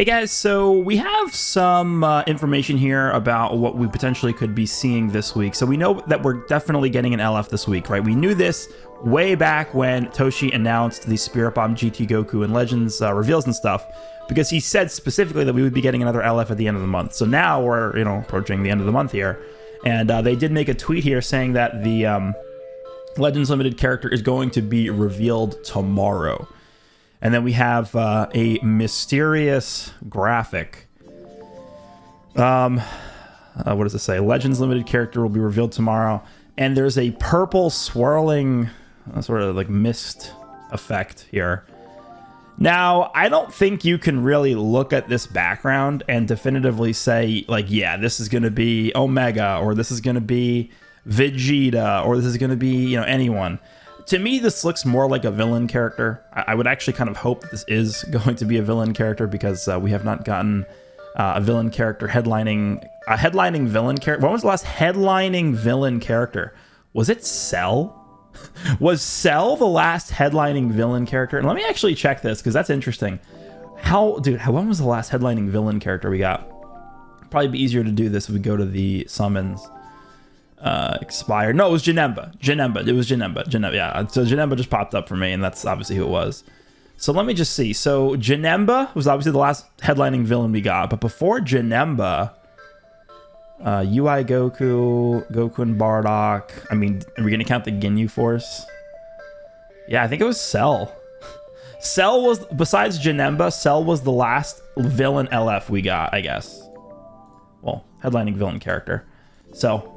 Hey guys, so we have some information here about what we potentially could be seeing this week. So we know that we're definitely getting an LF this week, right? We knew this way back when Toshi announced the Spirit Bomb GT Goku and Legends reveals and stuff, because he said specifically that we would be getting another LF at the end of the month. So now we're, approaching the end of the month here. And they did make a tweet here saying that the Legends Limited character is going to be revealed tomorrow. And then we have a mysterious graphic. What does it say? Legends Limited character will be revealed tomorrow. And there's a purple swirling sort of like mist effect here. Now, I don't think you can really look at this background and definitively say, like, yeah, this is going to be Omega, or this is going to be Vegeta, or this is going to be, anyone. To me, this looks more like a villain character. I would actually kind of hope that this is going to be a villain character, because we have not gotten a villain character headlining villain character. When was the last headlining villain character? Was it Cell? Was Cell the last headlining villain character? And let me actually check this, because that's interesting. When was the last headlining villain character we got? Probably be easier to do this if we go to the summons. Expired. No, it was Janemba. It was Janemba. Yeah. So Janemba just popped up for me, and that's obviously who it was. So let me just see. So Janemba was obviously the last headlining villain we got, but before Janemba, UI Goku and Bardock. I mean, are we gonna count the Ginyu Force? Yeah, I think it was Cell. Cell was, besides Janemba, Cell was the last villain LF we got, I guess. Well, headlining villain character. So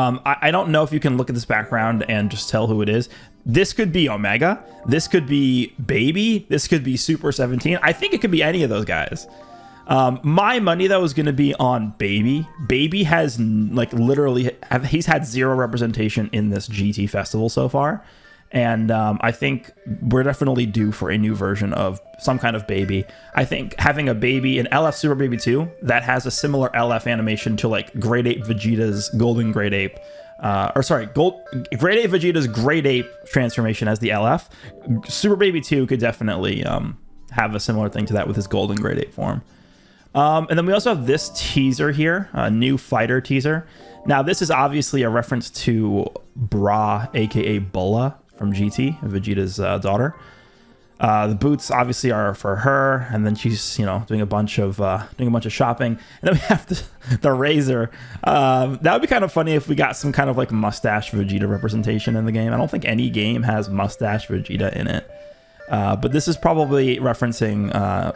I don't know if you can look at this background and just tell who it is. This could be Omega. This could be Baby. This could be Super 17. I think it could be any of those guys. My money, though, is going to be on Baby. Baby has, he's had zero representation in this GT festival so far. And I think we're definitely due for a new version of some kind of Baby. I think having a Baby, an LF Super Baby 2, that has a similar LF animation to like Grade 8 Vegeta's Golden Grade Ape. Grade 8 Vegeta's Grade Ape transformation as the LF. Super Baby 2 could definitely have a similar thing to that with his Golden Grade 8 form. And then we also have this teaser here, a new fighter teaser. Now, this is obviously a reference to Bra, aka Bulla, from GT, Vegeta's daughter. The boots obviously are for her, and then she's doing a bunch of shopping. And then we have the razor. That would be kind of funny if we got some kind of like mustache Vegeta representation in the game. I don't think any game has mustache Vegeta in it, but this is probably referencing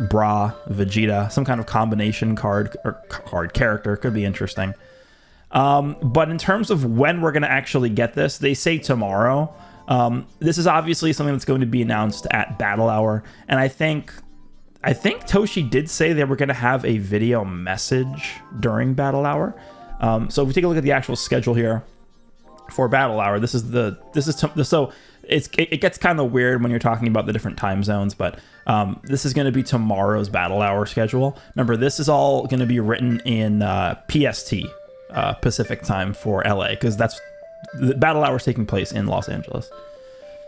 Bra Vegeta, some kind of combination card character. Could be interesting. But in terms of when we're going to actually get this, they say tomorrow. This is obviously something that's going to be announced at Battle Hour, and I think Toshi did say they were going to have a video message during Battle Hour. So if we take a look at the actual schedule here for Battle Hour, so it gets kind of weird when you're talking about the different time zones, but this is going to be tomorrow's Battle Hour schedule. Remember, this is all going to be written in PST, Pacific time for LA, because that's the Battle Hour is taking place in Los Angeles.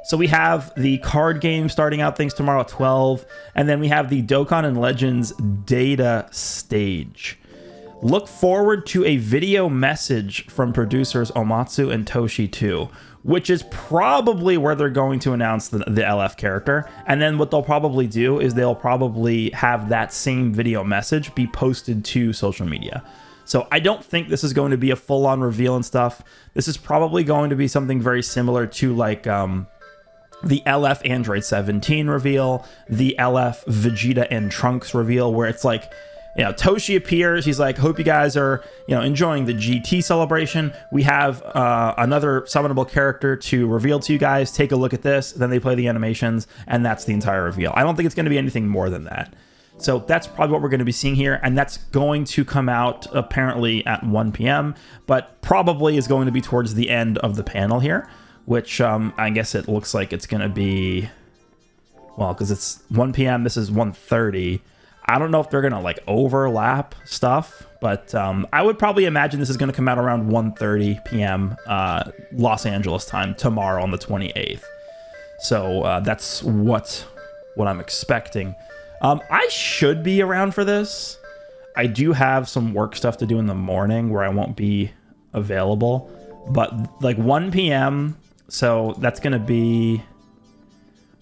So we have the card game starting out things tomorrow at 12, and then we have the Dokkan and Legends data stage. Look forward to a video message from producers Omatsu and Toshi 2, which is probably where they're going to announce the LF character. And then what they'll probably do is they'll probably have that same video message be posted to social media. So I don't think this is going to be a full-on reveal and stuff. This is probably going to be something very similar to like the LF Android 17 reveal, the LF Vegeta and Trunks reveal, where it's like, Toshi appears. He's like, hope you guys are, enjoying the GT celebration. We have another summonable character to reveal to you guys. Take a look at this. Then they play the animations, and that's the entire reveal. I don't think it's going to be anything more than that. So that's probably what we're going to be seeing here, and that's going to come out apparently at 1 p.m., but probably is going to be towards the end of the panel here, which I guess it looks like it's going to be, well, because it's 1 p.m., this is 1:30. I don't know if they're going to like overlap stuff, but I would probably imagine this is going to come out around 1:30 p.m. Los Angeles time tomorrow on the 28th. So that's what I'm expecting. I should be around for this. I do have some work stuff to do in the morning where I won't be available, but like 1 p.m. So that's going to be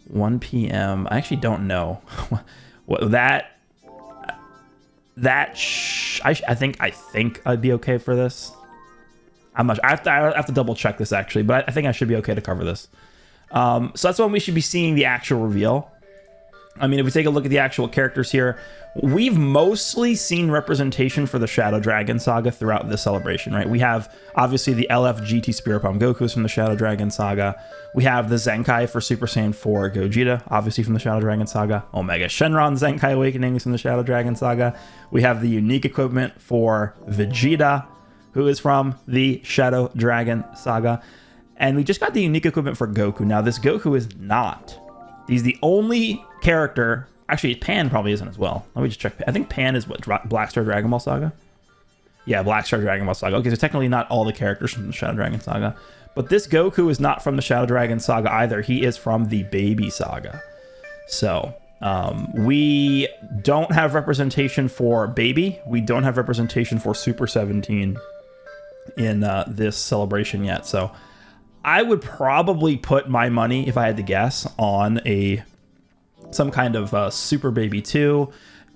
1 p.m. I actually don't know what I think I'd be okay for this. I'm not. I have to double check this actually, but I think I should be okay to cover this. So that's when we should be seeing the actual reveal. I mean, if we take a look at the actual characters here, we've mostly seen representation for the Shadow Dragon saga throughout this celebration, right? We have, obviously, the LF GT Spirit Bomb Gokus from the Shadow Dragon saga. We have the Zenkai for Super Saiyan 4 Gogeta, obviously from the Shadow Dragon saga. Omega Shenron Zenkai Awakenings from the Shadow Dragon saga. We have the unique equipment for Vegeta, who is from the Shadow Dragon saga. And we just got the unique equipment for Goku. Now, this Goku is not. He's the only character. Actually, Pan probably isn't as well. Let me just check. I think Pan is what, Black Star Dragon Ball Saga? Yeah, Black Star Dragon Ball Saga. Okay, so technically not all the characters from the Shadow Dragon Saga. But this Goku is not from the Shadow Dragon Saga either. He is from the Baby Saga. So, we don't have representation for Baby. We don't have representation for Super 17 in this celebration yet. So, I would probably put my money, if I had to guess, on some kind of Super Baby 2.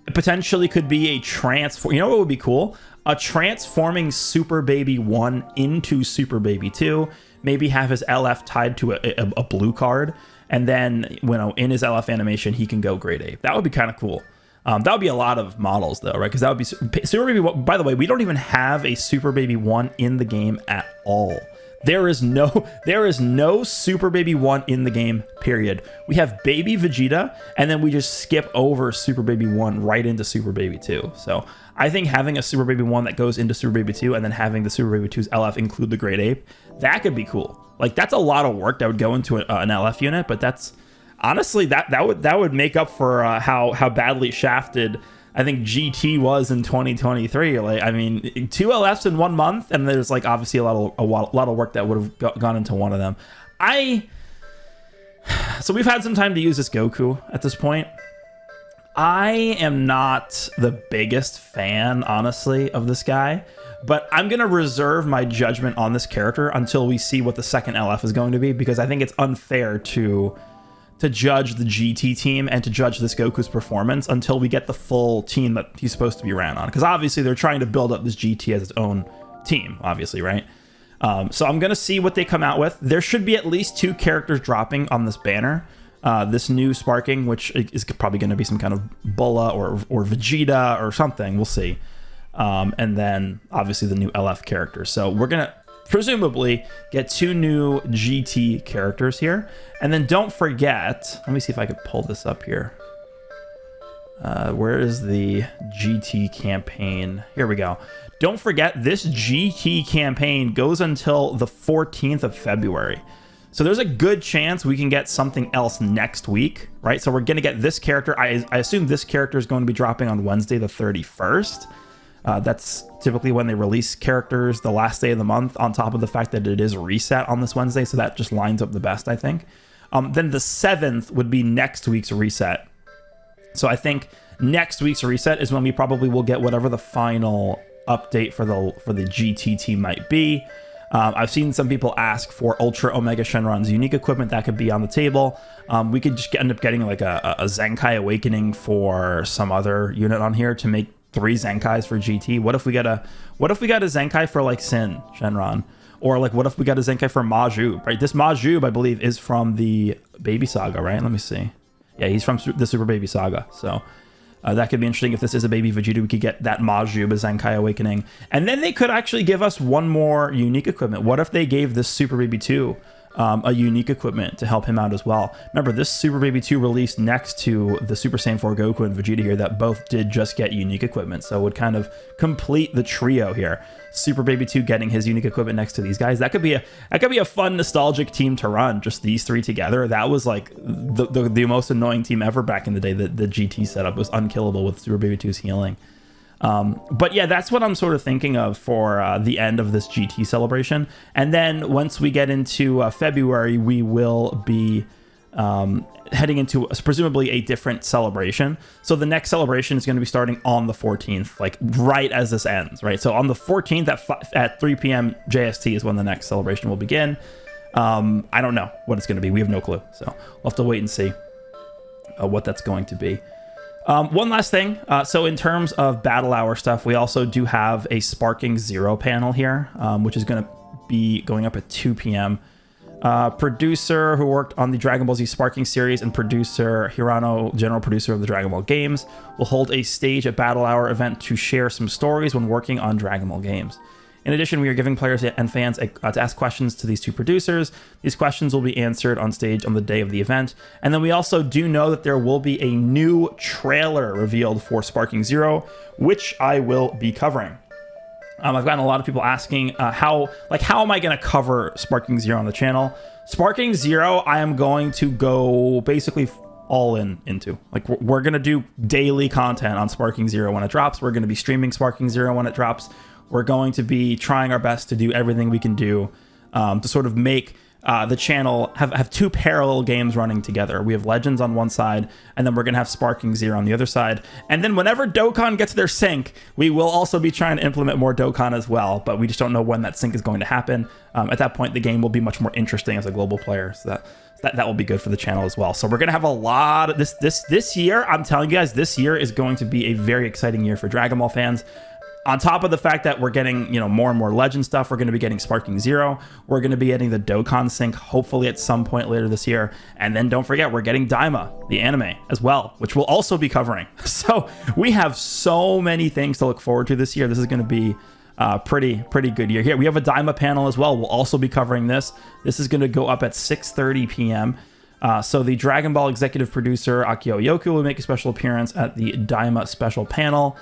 It potentially could be a transform. You know what would be cool? A transforming Super Baby 1 into Super Baby 2. Maybe have his LF tied to a blue card, and then in his LF animation he can go grade A. That would be kind of cool. That would be a lot of models though, right? Because that would be Super Baby 1. By the way, we don't even have a Super Baby 1 in the game at all. There is no Super Baby 1 in the game, period. We have Baby Vegeta, and then we just skip over Super Baby 1 right into Super Baby 2. So I think having a Super Baby 1 that goes into Super Baby 2, and then having the Super Baby 2's LF include the Great Ape, that could be cool. Like, that's a lot of work that would go into an LF unit, but that's honestly that would make up for how badly shafted I think GT was in 2023. Like, I mean, 2 LFs in 1 month, and there's like obviously a lot of work that would have gone into one of them. So we've had some time to use this Goku at this point. I am not the biggest fan, honestly, of this guy, but I'm going to reserve my judgment on this character until we see what the second LF is going to be, because I think it's unfair to judge the GT team and to judge this Goku's performance until we get the full team that he's supposed to be ran on. Because obviously they're trying to build up this GT as its own team, obviously, right? So I'm going to see what they come out with. There should be at least 2 characters dropping on this banner. This new Sparking, which is probably going to be some kind of Bulla or Vegeta or something. We'll see. And then obviously the new LF characters. So we're going to presumably get 2 new GT characters here. And then don't forget, let me see if I could pull this up here. Where is the GT campaign? Here we go. Don't forget, this GT campaign goes until the 14th of February. So there's a good chance we can get something else next week, right? So we're going to get this character. I assume this character is going to be dropping on Wednesday the 31st. That's typically when they release characters, the last day of the month, on top of the fact that it is reset on this Wednesday. So that just lines up the best, I think. Then the 7th would be next week's reset. So I think next week's reset is when we probably will get whatever the final update for the GT team might be. I've seen some people ask for Ultra Omega Shenron's unique equipment. That could be on the table. We could just end up getting like a Zenkai Awakening for some other unit on here to make 3 Zenkais for GT. What if we got a Zenkai for like Sin Shenron? Or like, what if we got a Zenkai for Maju, right? This Maju, I believe, is from the Baby Saga, right? Let me see. Yeah, he's from the Super Baby Saga. So that could be interesting. If this is a Baby Vegeta, we could get that Maju, Zenkai Awakening. And then they could actually give us 1 more unique equipment. What if they gave this Super Baby 2 a unique equipment to help him out as well? Remember, this Super Baby 2 released next to the Super Saiyan 4 Goku and Vegeta here that both did just get unique equipment. So it would kind of complete the trio here. Super Baby 2 getting his unique equipment next to these guys. That could be a fun nostalgic team to run, just these 3 together. That was like the most annoying team ever back in the day. The GT setup was unkillable with Super Baby 2's healing. But yeah, that's what I'm sort of thinking of for the end of this GT celebration. And then once we get into February, we will be heading into presumably a different celebration. So the next celebration is going to be starting on the 14th, like right as this ends, right? So on the 14th at 3 p.m. JST is when the next celebration will begin. I don't know what it's going to be. We have no clue. So we'll have to wait and see what that's going to be. One last thing. So in terms of Battle Hour stuff, we also do have a Sparking Zero panel here, which is going to be going up at 2 p.m. Producer who worked on the Dragon Ball Z Sparking series and producer Hirano, general producer of the Dragon Ball games, will hold a stage at Battle Hour event to share some stories when working on Dragon Ball games. In addition, we are giving players and fans to ask questions to these two producers. These questions will be answered on stage on the day of the event. And then we also do know that there will be a new trailer revealed for Sparking Zero, which I will be covering. I've gotten a lot of people asking how am I going to cover Sparking Zero on the channel? Sparking Zero, I am going to go basically all into. Like, we're going to do daily content on Sparking Zero when it drops. We're going to be streaming Sparking Zero when it drops. We're going to be trying our best to do everything we can do to sort of make the channel have two parallel games running together. We have Legends on one side, and then we're going to have Sparking Zero on the other side. And then whenever Dokkan gets their sync, we will also be trying to implement more Dokkan as well, but we just don't know when that sync is going to happen. At that point, the game will be much more interesting as a global player, so that will be good for the channel as well. So we're going to have a lot of this year. I'm telling you guys, this year is going to be a very exciting year for Dragon Ball fans. On top of the fact that we're getting, more and more Legend stuff, we're going to be getting Sparking Zero. We're going to be getting the Dokkan sync, hopefully at some point later this year. And then don't forget, we're getting Daima, the anime, as well, which we'll also be covering. So we have so many things to look forward to this year. This is going to be a pretty good year. Here, we have a Daima panel as well. We'll also be covering this. This is going to go up at 6:30 p.m. So the Dragon Ball executive producer, Akio Yoku, will make a special appearance at the Daima special panel.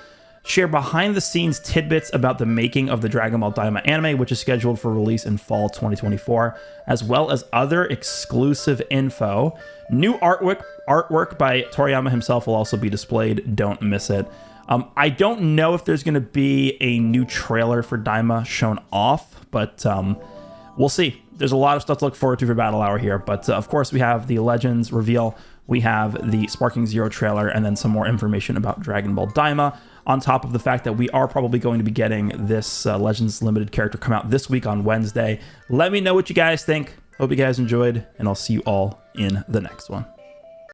Share behind-the-scenes tidbits about the making of the Dragon Ball Daima anime, which is scheduled for release in fall 2024, as well as other exclusive info. New artwork by Toriyama himself will also be displayed. Don't miss it. I don't know if there's going to be a new trailer for Daima shown off, but we'll see. There's a lot of stuff to look forward to for Battle Hour here, but of course we have the Legends reveal, we have the Sparking Zero trailer, and then some more information about Dragon Ball Daima, on top of the fact that we are probably going to be getting this Legends Limited character come out this week on Wednesday. Let me know what you guys think. Hope you guys enjoyed, and I'll see you all in the next one.